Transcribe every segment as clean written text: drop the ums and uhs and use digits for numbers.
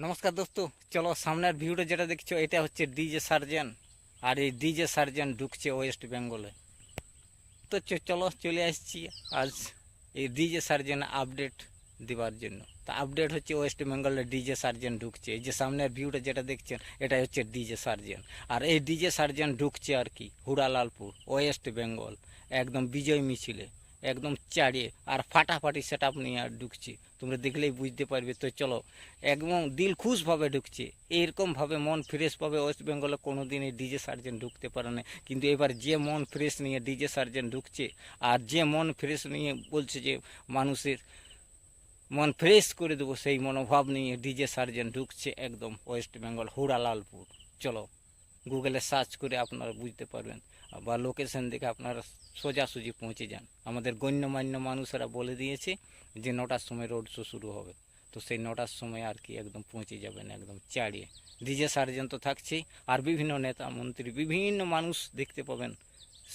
নমস্কার দোস্ত, চলো সামনের ভিউটা যেটা দেখছো এটা হচ্ছে ডিজে সার্জেন। আর এই ডিজে সার্জেন ঢুকছে ওয়েস্ট বেঙ্গলে। তো চলো চলে আসছি আজ এই ডিজে সার্জেন আপডেট দেওয়ার জন্য। তা আপডেট হচ্ছে ওয়েস্ট বেঙ্গলের ডিজে সার্জেন ঢুকছে। এই যে সামনের ভিউটা যেটা দেখছেন এটা হচ্ছে ডিজে সার্জেন। আর এই ডিজে সার্জেন ঢুকছে আর কি হুড়ালালপুর ওয়েস্ট বেঙ্গল, একদম বিজয় মিছিলে, একদম চাড়িয়ে আর ফাটাফাটি সেট আপ নিয়ে আর ঢুকছে। তোমরা দেখলেই বুঝতে পারবে। তো চলো, একদম দিল খুশভাবে ঢুকছে। এইরকমভাবে মন ফ্রেশভাবে ওয়েস্ট বেঙ্গলে কোনো দিন এই ডিজে সার্জেন ঢুকতে পারে না, কিন্তু এবার যে মন ফ্রেশ নিয়ে ডিজে সার্জেন ঢুকছে, আর যে মন ফ্রেশ নিয়ে বলছে যে মানুষের মন ফ্রেশ করে দেবো, সেই মনোভাব নিয়ে ডিজে সার্জেন ঢুকছে একদম ওয়েস্ট বেঙ্গল হুড়ালালপুর। চলো গুগলে সার্চ করে আপনারা বুঝতে পারবেন, বা লোকেশন দেখে আপনারা সোজাসুজি পৌঁছে যান। আমাদের গণ্যমান্য মানুষেরা বলে দিয়েছে যে 9টার সময় রোড শো শুরু হবে। তো সেই 9টার সময় আর কি একদম পৌঁছে যাবেন একদম চাড়িয়ে। ডিজে সার্জেন তো থাকছেই, আর বিভিন্ন নেতা মন্ত্রী বিভিন্ন মানুষ দেখতে পাবেন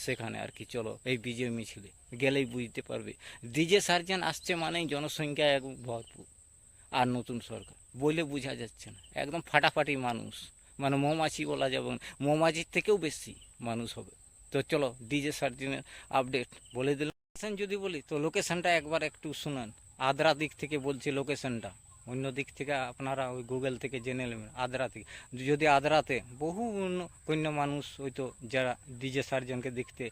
সেখানে আর কি। চলো এই বিজয় মিছিলে গেলেই বুঝতে পারবে ডিজে সার্জেন আসছে মানেই জনসংখ্যা এক ভরপুর। আর নতুন সরকার বলে বোঝা যাচ্ছে না, একদম ফাটাফাটি মানুষ, মানে মৌমাছি বলা যাবে না, মৌমাছির থেকেও বেশি মানুষ হবে। তো চলো ডিজে সার্জেনের আপডেট বলে দিলাম। লোকেশন যদি বলি তো লোকেশনটা একবার একটু শুনান। আদ্রা দিক থেকে বলছি লোকেশনটা, অন্য দিক থেকে আপনারা ওই গুগল থেকে জেনে নেবেন। আদ্রা থেকে যদি আদ্রাতে বহু অন্য মানুষ হয়তো যারা ডিজে সার্জনকে দেখতে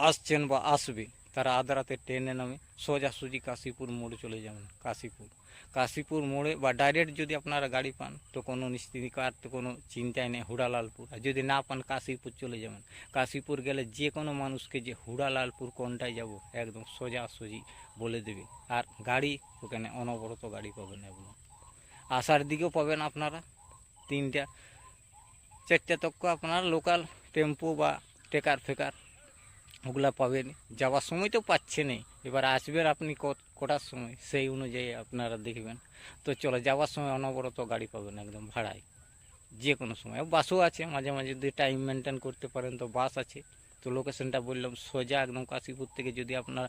আসছেন বা আসবে, তারা আদ্রাতে ট্রেনে নামে সোজাসুজি কাশীপুর মোড়ে চলে যাবেন। কাশীপুর মোড়ে বা ডাইরেক্ট যদি আপনারা গাড়ি পান তো কোনো নিশ্চিন্তার তো কোনো চিন্তাই নেই, হুড়ালালপুর। আর যদি না পান কাশীপুর চলে যাবেন। কাশীপুর গেলে যে কোনো মানুষকে যে হুড়ালালপুর কোনটায় যাব একদম সোজাসুজি বলে দেবে। আর গাড়ি ওখানে অনবরত গাড়ি পাবেন, একদম আসার দিকেও পাবেন আপনারা 3টা 4টা তক্ক আপনার লোকাল টেম্পো বা টেকার ফেকার ওগুলা পাবেন। যাওয়ার সময় তো পাচ্ছেনই, এবার আসবেন আপনি কটার সময় সেই অনুযায়ী আপনারা দেখবেন। তো চলো যাওয়ার সময় অনবরত গাড়ি পাবেন একদম ভাড়ায়, যে কোনো সময়। বাসও আছে মাঝে মাঝে, যদি টাইম মেনটেন করতে পারেন তো বাস আছে। তো লোকেশনটা বললাম সোজা একদম কাশীপুর থেকে যদি আপনারা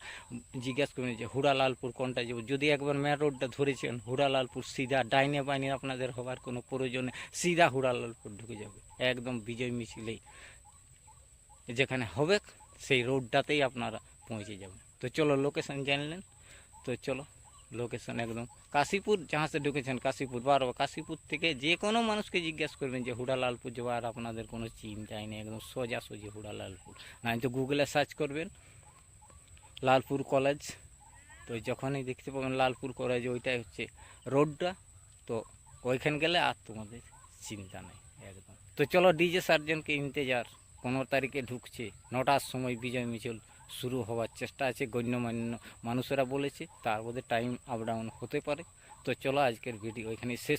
জিজ্ঞাসা করেন যে হুড়ালালপুর কোনটা যাবো, যদি একবার মেন রোডটা ধরেছেন হুড়ালালপুর সিধা ডাইনে বাইনে আপনাদের হওয়ার কোনো প্রয়োজনে সিধা হুড়ালালপুর ঢুকে যাবে একদম বিজয় মিছিলেই যেখানে হবে সেই রোডটাতেই আপনারা পৌঁছে যাবেন। তো চলো লোকেশন জানলেন। তো চলো লোকেশন একদম কাশীপুর, যাহা সে ঢুকেছেন কাশীপুর বারবার, কাশীপুর থেকে যে কোনো মানুষকে জিজ্ঞাসা করবেন যে হুড়ালালপুর যাওয়ার আপনাদের কোনো চিন্তাই নেই, একদম সোজাসুজি হুড়ালালপুর। না তো গুগলে সার্চ করবেন লালপুর কলেজ, তো যখনই দেখতে পাবেন লালপুর কলেজ ওইটাই হচ্ছে রোডটা। তো ওইখানে গেলে আর তোমাদের চিন্তা নেই একদম। তো চলো ডিজে সার্জনকে ইন্তজার, 15 তারিখে ঢুকছে 9টার সময় বিজয় মিছিল শুরু হওয়ার চেষ্টা আছে। গণ্যমান্য মানুষেরা বলেছে, তার মধ্যে টাইম আপ ডাউন হতে পারে। তো চলো আজকের ভিডিও এখানে শেষ।